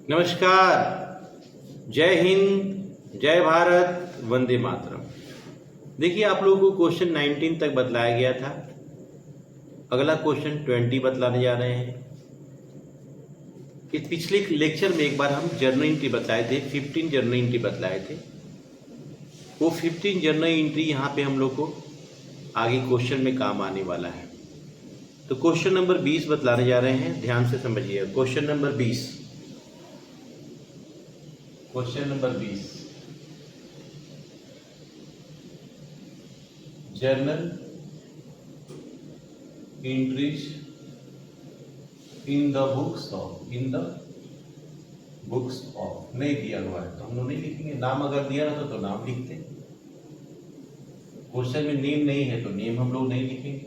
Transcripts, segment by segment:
नमस्कार। जय हिंद, जय भारत, वंदे मातरम। देखिए, आप लोगों को क्वेश्चन 19 तक बतलाया गया था। अगला क्वेश्चन 20 बतलाने जा रहे हैं। इस पिछले लेक्चर में एक बार हम जर्नल एंट्री बतलाए थे, 15 जर्नल एंट्री बतलाए थे। वो 15 जर्नल एंट्री यहाँ पे हम लोग को आगे क्वेश्चन में काम आने वाला है। तो क्वेश्चन नंबर 20 बतलाने जा रहे हैं, ध्यान से समझिए। Question number 20, question number 20, journal entries in the books of नहीं दिया हुआ है तो हम लोग नहीं लिखेंगे। नाम अगर दिया रहता तो नाम लिखते। क्वेश्चन में नेम नहीं है तो नेम हम लोग नहीं लिखेंगे।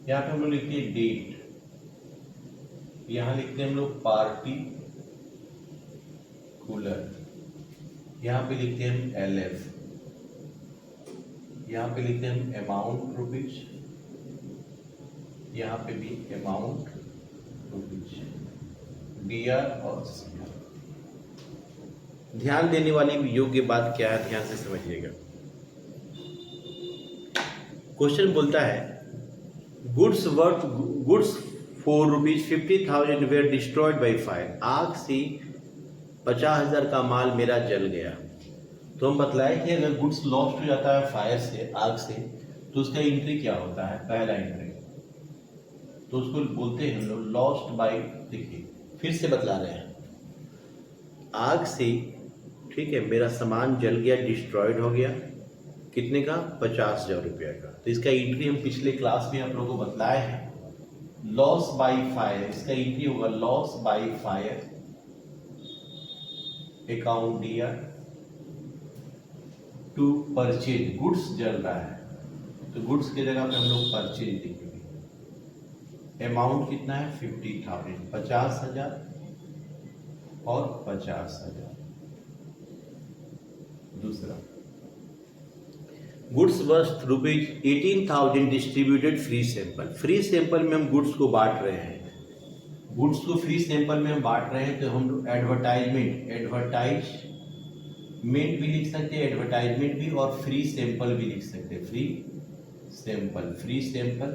यहाँ पे हम लोग लिखते हैं डेट, यहाँ लिखते हैं हम लोग पार्टी कूलर, यहाँ पे लिखते हैं हम LF, यहाँ पे लिखते हैं हम अमाउंट रुपीज, यहाँ पे भी अमाउंट रुपीज, DR और CR। ध्यान देने वाली योग्य बात क्या है, ध्यान से समझिएगा। क्वेश्चन बोलता है goods for ₹50,000 were destroyed by fire. आग से 50,000 का माल मेरा जल गया। तो हम बतलाए कि अगर गुड्स लॉस्ट हो जाता है फायर से, आग से, तो उसका एंट्री क्या होता है? पहला एंट्री तो उसको बोलते हैं हम लोग लॉस्ट बाई। देखिए फिर से बतला रहे हैं, आग से, ठीक है, मेरा सामान जल गया, डिस्ट्रॉयड हो गया। कितने का? 50,000 रुपया का। तो इसका एंट्री हम पिछले क्लास में आप लोगों को बतलाए हैं, लॉस बाई फायर। इसका एंट्री होगा loss by fire, account DR to purchase. Goods जल रहा है तो गुड्स की जगह पे हम लोग परचेज लिखेंगे। अमाउंट कितना है? 50,000, 50,000 और 50,000। दूसरा, goods worth ₹18,000 distributed free sample. Free sample में हम गुड्स को बांट रहे हैं। गुड्स को फ्री सैंपल में हम बांट रहे हैं तो हम लोग एडवर्टाइजमेंट भी लिख सकते हैं, एडवर्टाइजमेंट भी, और फ्री सैंपल भी लिख सकते हैं। फ्री सैंपल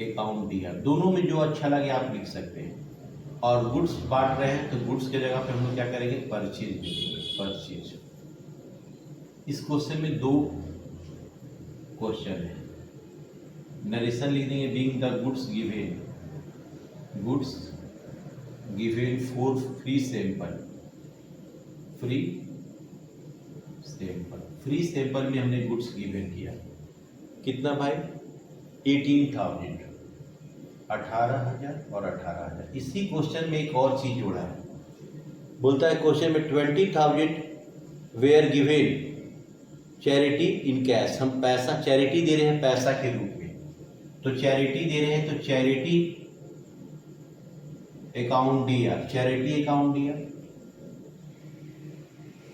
अकाउंट DR, दोनों में जो अच्छा लगे आप लिख सकते हैं। और गुड्स बांट रहे हैं तो गुड्स के जगह पे हम लोग क्या करेंगे? परचेज लिखेंगे, परचेज। इस क्वेश्चन में दो क्वेश्चन है। नरेशन लिख देंगे, being the goods given for free sample में हमने गुड्स गिवन किया। कितना भाई? 18,000, 18,000 और 18,000। इसी क्वेश्चन में एक और चीज जोड़ा है। बोलता है क्वेश्चन में 20,000 were given charity in cash. हम पैसा चैरिटी दे रहे हैं पैसा के रूप में, तो चैरिटी दे रहे हैं तो charity account DR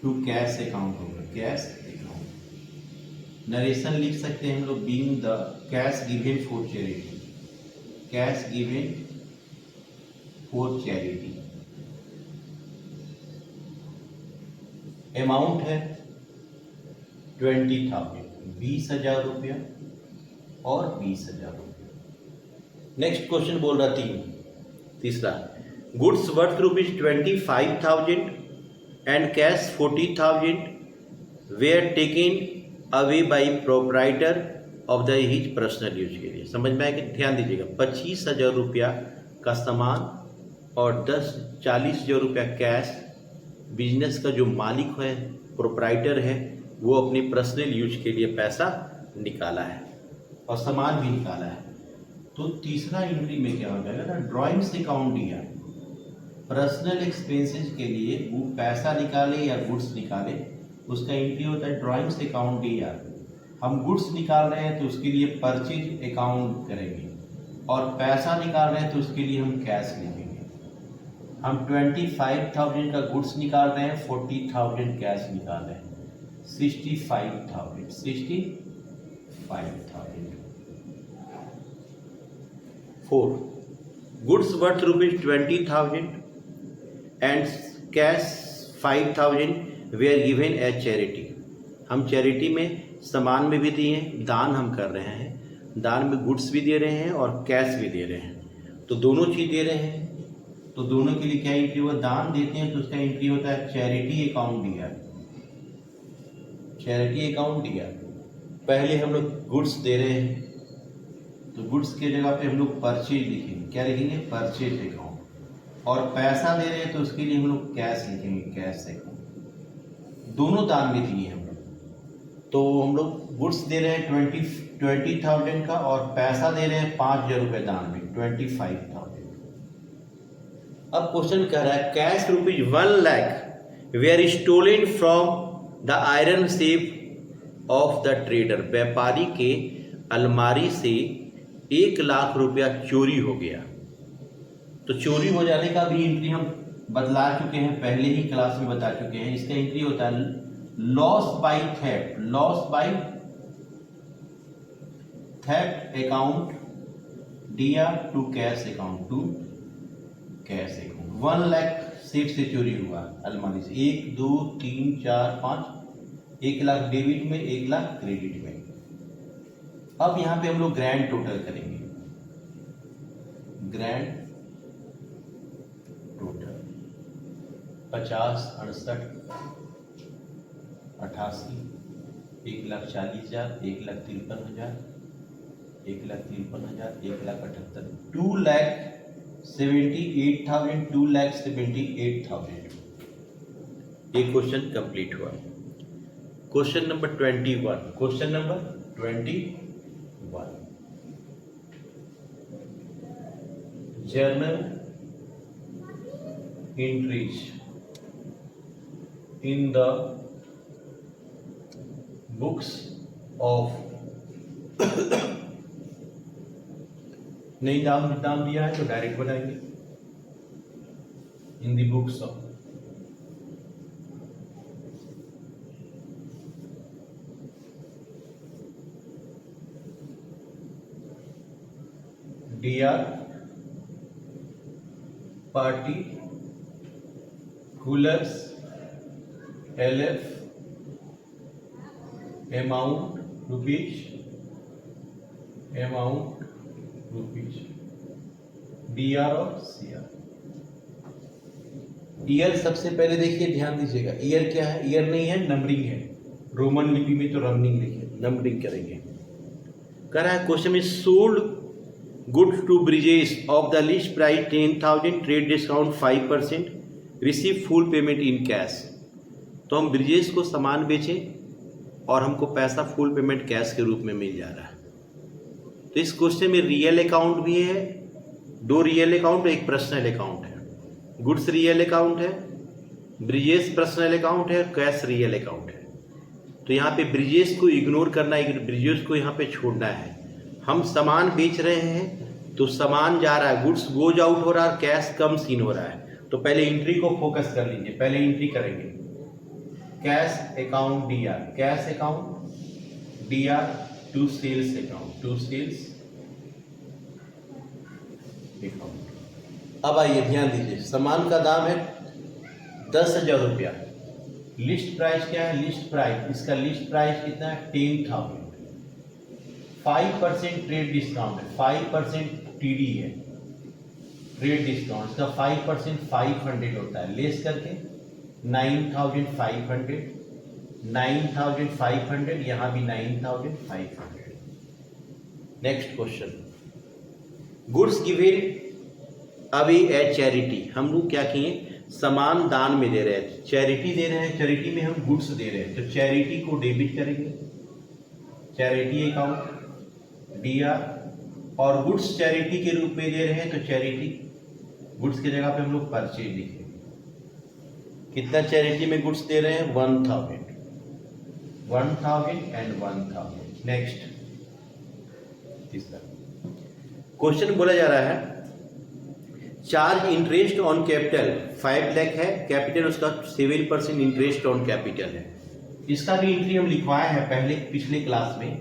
to cash account होगा, कैश अकाउंट। नरेशन लिख सकते हैं हम लोग, being the cash given for charity, cash given for charity. Amount है 20,000, 20,000 रुपया और 20,000 रुपया। नेक्स्ट क्वेश्चन बोल रहा तीसरा, goods worth ₹25,000 and cash 40,000 where taken away by proprietor of the his personal use के लिए। समझ में आएगा? ध्यान दीजिएगा, 25,000 रुपया का सामान और 40,000 रुपया कैश बिजनेस का जो मालिक है, प्रोप्राइटर है, वो अपनी पर्सनल यूज के लिए पैसा निकाला है और सामान भी निकाला है। तो तीसरा एंट्री में क्या हो जाएगा ना, drawings account DR। Personal expenses के लिए वो पैसा निकाले या गुड्स निकाले, उसका एंट्री होता है ड्राइंग्स अकाउंट DR। हम गुड्स निकाल रहे हैं तो उसके लिए परचेज अकाउंट करेंगे, और पैसा निकाल रहे हैं तो उसके लिए हम कैश लिखेंगे। हम 25,000 का गुड्स निकाल रहे हैं, 40,000 कैश निकाल रहे हैं, 65,000। 4. Goods worth rupees 20,000 and cash 5,000 were given as charity. हम चैरिटी में सामान में भी दिए हैं, दान हम कर रहे हैं, दान में गुड्स भी दे रहे हैं और कैश भी दे रहे हैं, तो दोनों चीज़ दे रहे हैं, तो दोनों के लिए क्या एंट्री हुआ? दान देते हैं तो उसका एंट्री होता है चैरिटी अकाउंट दिया, चैरिटी अकाउंट दिया। पहले हम लोग गुड्स दे रहे हैं तो गुड्स के जगह पे हम लोग परचेज लिखेंगे, क्या लिखेंगे? Purchase account. और पैसा दे रहे हैं तो उसके लिए हम लोग कैश लिखेंगे, कैश अकाउंट। दोनों दान में दिए हम लोग, तो हम लोग गुड्स दे रहे हैं 20,000 का और पैसा दे रहे हैं 5,000 रुपये दान में, 25,000। अब क्वेश्चन कह रहा है cash rupees 1 lakh were stolen from the iron safe of the trader. व्यापारी के अलमारी से 1 लाख रुपया चोरी हो गया। तो चोरी हो जाने का भी एंट्री हम बतला चुके हैं, पहले ही क्लास में बता चुके हैं। इसका एंट्री होता है loss by theft, loss by theft account दिया to cash account, to cash account. 1 lakh safe से चोरी हुआ अलमारी से, 1 2 3 4 5, 1 लाख डेबिट में, 1 लाख क्रेडिट में। अब यहां पे हम लोग ग्रैंड टोटल करेंगे, ग्रैंड टोटल 50 68 88, 1,40,000, 1,53,000, 1,53,000, 1,78,000, 2,78,000, 2,78,000। ये क्वेश्चन कंप्लीट हुआ। Question number 21, question number 21, journal entries in the books of नहीं नाम दिया है तो डायरेक्ट बनाएंगे, in the books of DR particulars LF amount rupees DR और CR। ईयर सबसे पहले देखिए, ध्यान दीजिएगा, ईयर क्या है? ईयर नहीं है, नंबरिंग है। रोमन लिपि में तो रनिंग लिखे, नंबरिंग करेंगे। कह रहा है क्वेश्चन में sold goods to Brijesh of the list price 10,000, trade discount 5%, receive full payment in cash. तो हम ब्रिजेश को सामान बेचें और हमको पैसा फुल पेमेंट कैश के रूप में मिल जा रहा है। तो इस क्वेश्चन में रियल अकाउंट भी है, 2 रियल अकाउंट, एक पर्सनल अकाउंट है। गुड्स रियल अकाउंट है, ब्रिजेश पर्सनल अकाउंट है, कैश रियल अकाउंट है। तो यहाँ पे ब्रिजेश को इग्नोर करना है, ब्रिजेश को यहाँ पे छोड़ना है। हम सामान बेच रहे हैं तो सामान जा रहा है, गुड्स गोज आउट हो रहा है, कैश कम सीन हो रहा है। तो पहले एंट्री को फोकस कर लीजिए, पहले एंट्री करेंगे cash account DR, cash account DR to sales account, to sales account. अब आइए ध्यान दीजिए, सामान का दाम है 10,000 रुपया। लिस्ट प्राइस क्या है? लिस्ट प्राइस, इसका लिस्ट प्राइस कितना है? 10,000। 5% ट्रेड डिस्काउंट है, 5% TD है, ट्रेड डिस्काउंट इसका 5% 500 होता है, लेस करके 9,500, 9,500, यहाँ भी 9,500। Next question, goods given away at charity. हम लोग क्या किए? सामान दान में दे रहे हैं, चैरिटी दे रहे हैं, चैरिटी में हम गुड्स दे रहे हैं, तो चैरिटी को डेबिट करेंगे, चैरिटी अकाउंट DR, और गुड्स चैरिटी के रूप में दे रहे हैं तो चैरिटी गुड्स की जगह पे हम लोग परचेज लिखेंगे। कितना चैरिटी में गुड्स दे रहे हैं? 1,000 एंड 1,000। नेक्स्ट तीसरा क्वेश्चन बोला जा रहा है charge interest on capital 5 lakh है, कैपिटल उसका 7% इंटरेस्ट ऑन कैपिटल है। इसका भी एंट्री हम लिखवाए हैं पहले पिछले क्लास में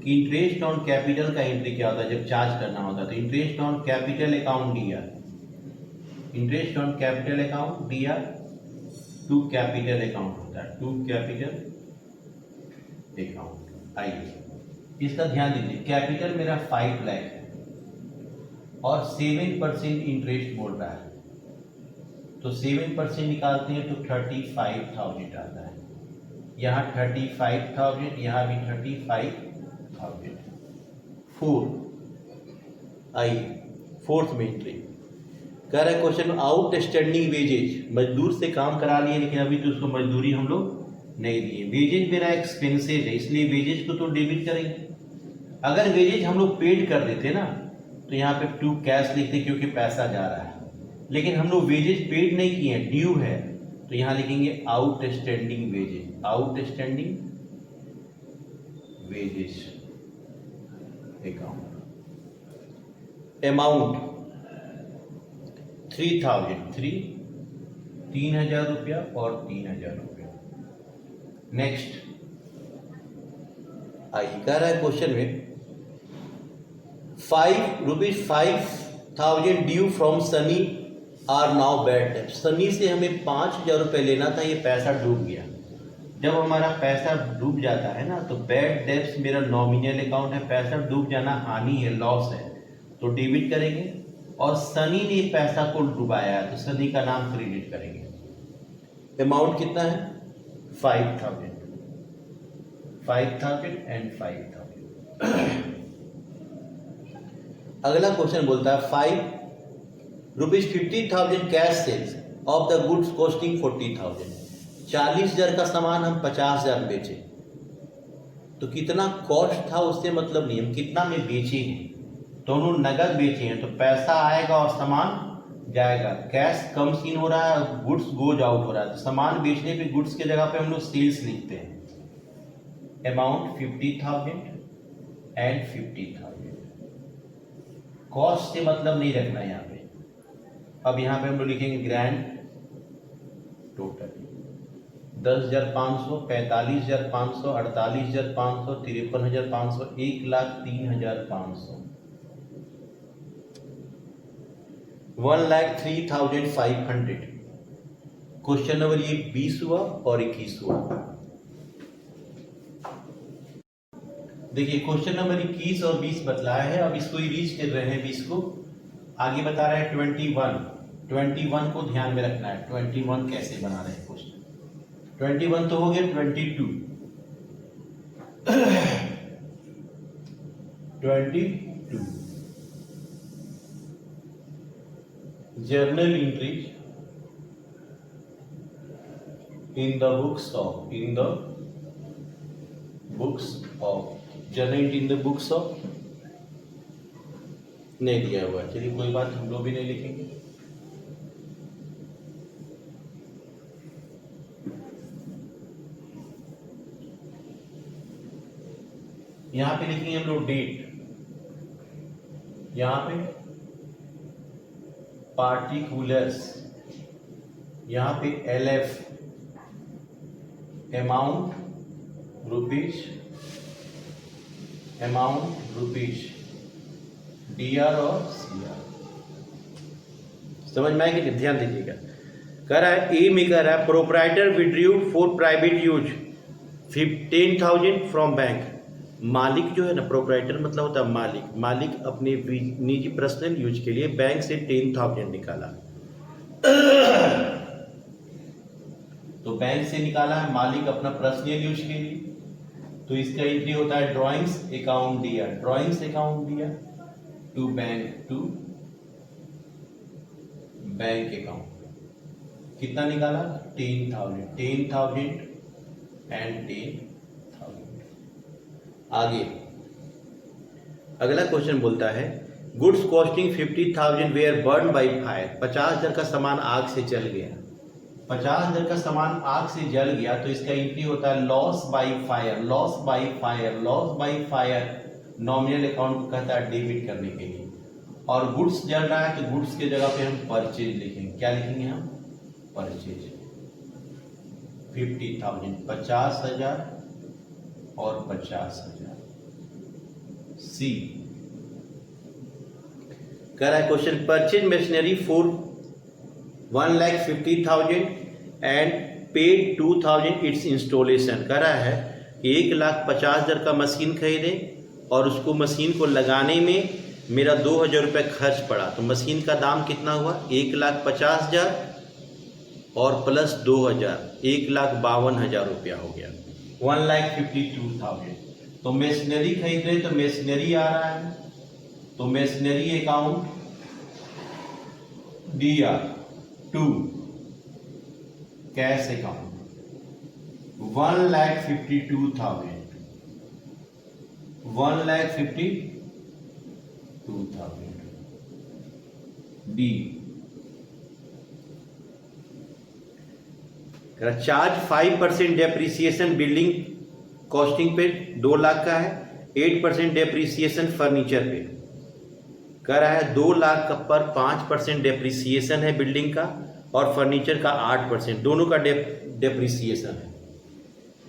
इंटरेस्ट ऑन कैपिटल का एंट्री क्या होता है जब चार्ज करना होता है? तो interest on capital account DR, interest on capital account DR to capital account होता है, टू कैपिटल अकाउंट। आइए इसका ध्यान दीजिए, कैपिटल मेरा 5 लाख है और 7% इंटरेस्ट बोल रहा है, तो 7% निकालते हैं तो 35,000 आता है। यहाँ 35,000, यहाँ भी 35,000। 4 आइए फोर्थ में एंट्री कह रहा है क्वेश्चन में आउटस्टैंडिंग वेजेज, मजदूर से काम करा लिए लेकिन अभी तो उसको मजदूरी हम लोग नहीं दिए। वेजेज मेरा एक्सपेंसेज है इसलिए वेजेज को तो डेबिट करेंगे। अगर वेजेज हम लोग पेड कर देते ना तो यहाँ पे टू कैश लिखते क्योंकि पैसा जा रहा है, लेकिन हम लोग वेजेज पेड नहीं किए हैं, ड्यू है, तो यहाँ लिखेंगे outstanding wages, outstanding wages account. Amount 3,000 रुपया और 3,000 रुपया। नेक्स्ट आइए कह रहा है क्वेश्चन में 5,000 due from Sunny are now bad डेब्ट। सनी से हमें 5,000 रुपये लेना था, ये पैसा डूब गया। जब हमारा पैसा डूब जाता है ना तो बैड डेब्ट्स मेरा नॉमिनल अकाउंट है, पैसा डूब जाना हानि है, लॉस है, तो डेबिट करेंगे। और सनी ने पैसा को डुबाया तो सनी का नाम क्रेडिट करेंगे। अमाउंट कितना है? 5,000 एंड 5,000। अगला क्वेश्चन बोलता है 50,000 cash sales of the goods costing 40,000। 40,000 का सामान हम 50,000 बेचे, तो कितना कॉस्ट था उससे मतलब नहीं, हम कितना में बेचे हैं, दोनों नगद बेचे हैं तो पैसा आएगा और सामान जाएगा। कैश कम सीन हो रहा है, गुड्स गोज आउट हो रहा है, तो सामान बेचने पे गुड्स के जगह पे हम लोग सेल्स लिखते हैं। Amount 50,000 and 50,000। कॉस्ट से मतलब नहीं रखना यहाँ पे। अब यहाँ पे हम लोग लिखेंगे ग्रैंड टोटल 10,500, 45,500, 48,500, 53,500, 1,03,500, 1,03,500। क्वेश्चन नंबर ये 20 हुआ और 21 हुआ। देखिए क्वेश्चन नंबर 21 और 20 बतलाया है, अब इसको इरीज कर रहे हैं 20 को, आगे बता रहा है 21 को ध्यान में रखना है। 21 कैसे बना रहे हैं क्वेश्चन? 21 तो हो गया, 22 journal entries in the books of journal in the books of नहीं दिया हुआ, चलिए कोई बात, हम लोग भी नहीं लिखेंगे। यहां पे लिखेंगे हम लोग डेट, यहां पे पार्टिकुलर्स, यहां पे LF अमाउंट रुपीज, DR और CR। समझ में आएगी? ध्यान दीजिएगा। कह रहा है ए में कह रहा है proprietor withdrew for private use 10,000 from bank. मालिक जो है ना, प्रोप्राइटर मतलब होता है मालिक अपने निजी पर्सनल यूज के लिए बैंक से 10,000 निकाला। तो बैंक से निकाला है मालिक अपना पर्सनल यूज के लिए, तो इसका एंट्री होता है ड्राइंग्स अकाउंट दिया टू बैंक अकाउंट। कितना निकाला? 10,000 एंड 10,000। आगे अगला क्वेश्चन बोलता है goods costing 50,000 were burn by fire. 50,000 का सामान आग से जल गया, 50,000 का सामान आग से जल गया, तो इसका एंट्री होता है loss by fire. Nominal account को कहता है डेबिट करने के लिए। और गुड्स जल रहा है तो गुड्स के जगह पे हम परचेज लिखेंगे। क्या लिखेंगे हम? परचेज। 50,000 50,000 और 50,000। सी। कह रहा है question purchase machinery for 1,50,000 and paid 2,000 it's installation. कह रहा है कि 1,50,000 का मशीन खरीदे और उसको मशीन को लगाने में मेरा 2,000 रुपये खर्च पड़ा। तो मशीन का दाम कितना हुआ? 1,50,000 और प्लस 2,000, 1,52,000 रुपया हो गया, 1,52,000। तो मशीनरी खरीद रहे तो मशीनरी आ रहा है, तो machinery account DR to cash account 1,52,000, 1,52,000 D. Charge 5% depreciation building costing पे 2 लाख का है, 8% डेप्रिसिएशन फर्नीचर पे। कह रहा है 2 लाख का पर 5% डेप्रिसिएशन है बिल्डिंग का और फर्नीचर का 8%, दोनों का डेप्रिसिएशन है।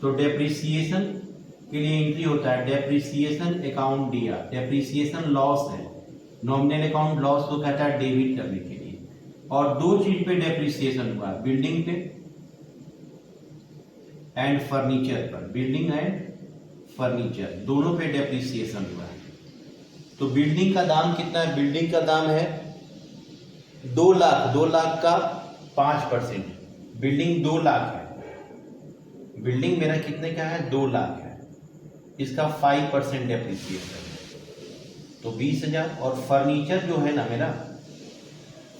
तो डेप्रिसिएशन के लिए एंट्री होता है depreciation account DR। Depreciation loss है, नॉमिनल अकाउंट लॉस को कहता है डेबिट करने के लिए। और 2 चीज पे डेप्रिसिएशन हुआ, बिल्डिंग पे एंड फर्नीचर पर, बिल्डिंग एंड फर्नीचर दोनों पे डेप्रिसिएशन हुआ है। तो बिल्डिंग का दाम कितना है? बिल्डिंग का दाम है 2 लाख, 2 लाख का 5%, बिल्डिंग 2 लाख है, बिल्डिंग मेरा कितने का है? 2 लाख है, इसका 5% डेप्रिसिएशन है तो 20,000। और फर्नीचर जो है ना मेरा,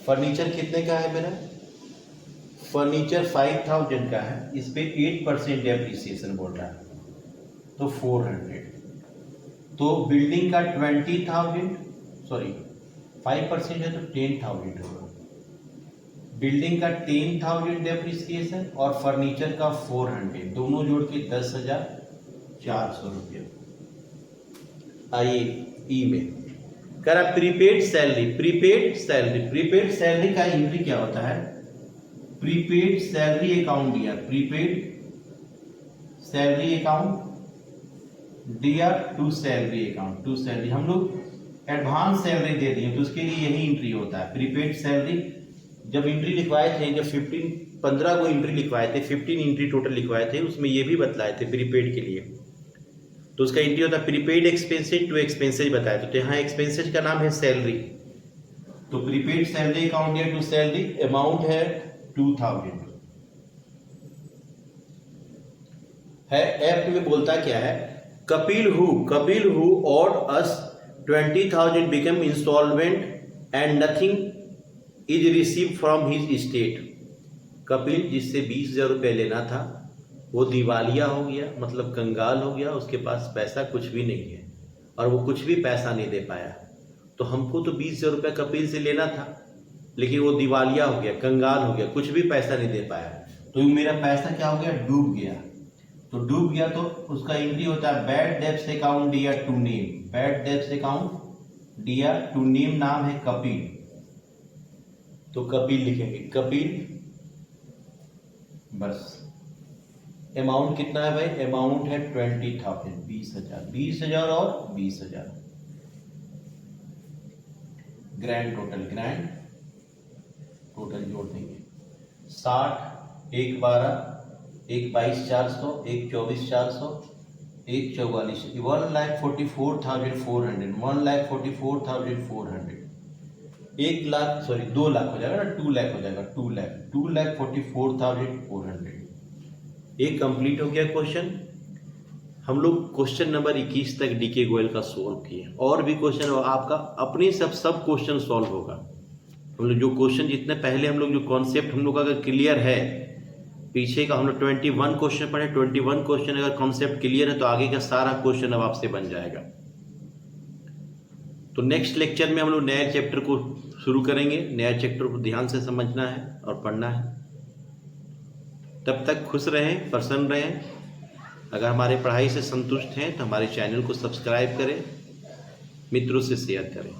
फर्नीचर कितने का है मेरा? फर्नीचर 5,000 का है, इस पे 8% डेप्रिसिएशन बोल रहा है तो 400। तो बिल्डिंग का 20,000, सॉरी 5% है तो 10,000 होगा। बिल्डिंग का 10,000 डेप्रिसिएशन और फर्नीचर का 400, दोनों जोड़ के 10,400 रुपये। आइए ई में कह रहा prepaid salary, prepaid salary, prepaid salary का एंट्री क्या होता है? Prepaid salary account DR, prepaid salary account DR to salary account, to salary. हम लोग एडवांस सैलरी दे दिए तो उसके लिए यही एंट्री होता है। प्रीपेड सैलरी जब एंट्री लिखवाए थे, जब 15 को एंट्री लिखवाए थे, 15 एंट्री टोटल लिखवाए थे, उसमें ये भी बतलाए थे प्रीपेड के लिए। तो उसका एंट्री होता है प्रीपेड एक्सपेंसेज टू एक्सपेंसेज बताया। तो यहाँ एक्सपेंसेज का नाम है सैलरी, तो प्रीपेड सैलरी अकाउंट या टू सैलरी अमाउंट है 2,000 है। एफ में बोलता क्या है? कपिल हु और as 20,000 become instalment and nothing is receive from his state. Kapil जिससे 20,000 रुपये लेना था वो दिवालिया हो गया, मतलब कंगाल हो गया, उसके पास पैसा कुछ भी नहीं है और वो कुछ भी पैसा नहीं दे पाया। तो हमको तो 20,000 रुपये कपिल से लेना था, लेकिन वो दिवालिया हो गया, कंगाल हो गया, कुछ भी पैसा नहीं दे पाया। तो मेरा पैसा क्या हो गया? डूब गया। तो डूब गया तो उसका एंट्री होता है bad debts account DR to name, bad debts account DR to name, नाम है कपिल, तो कपिल लिखेंगे, कपिल। बस अमाउंट कितना है भाई? अमाउंट है 20,000, 20,000, 20,000 और 20,000। ग्रैंड टोटल जोड़ देंगे 60, 1 12, 1 22,400, 1 24,400, 1 44, 1,44,400, 1,44,400, 1 लाख, सॉरी 2 लाख हो जाएगा ना, 2 लाख हो जाएगा, 2,44,400। एक कंप्लीट हो गया क्वेश्चन। हम लोग क्वेश्चन नंबर 21 तक DK गोयल का सॉल्व किए, और भी क्वेश्चन आपका अपने सब क्वेश्चन सॉल्व होगा। हम लोग जो क्वेश्चन जितने पहले हम लोग जो कॉन्सेप्ट हम लोग का अगर क्लियर है, पीछे का हम लोग 21 क्वेश्चन पढ़े, 21 क्वेश्चन अगर कॉन्सेप्ट क्लियर है तो आगे का सारा क्वेश्चन अब आपसे बन जाएगा। तो नेक्स्ट लेक्चर में हम लोग नए चैप्टर को शुरू करेंगे। नया चैप्टर को ध्यान से समझना है और पढ़ना है। तब तक खुश रहें, प्रसन्न रहें। अगर हमारे पढ़ाई से संतुष्ट हैं तो हमारे चैनल को सब्सक्राइब करें, मित्रों से शेयर करें।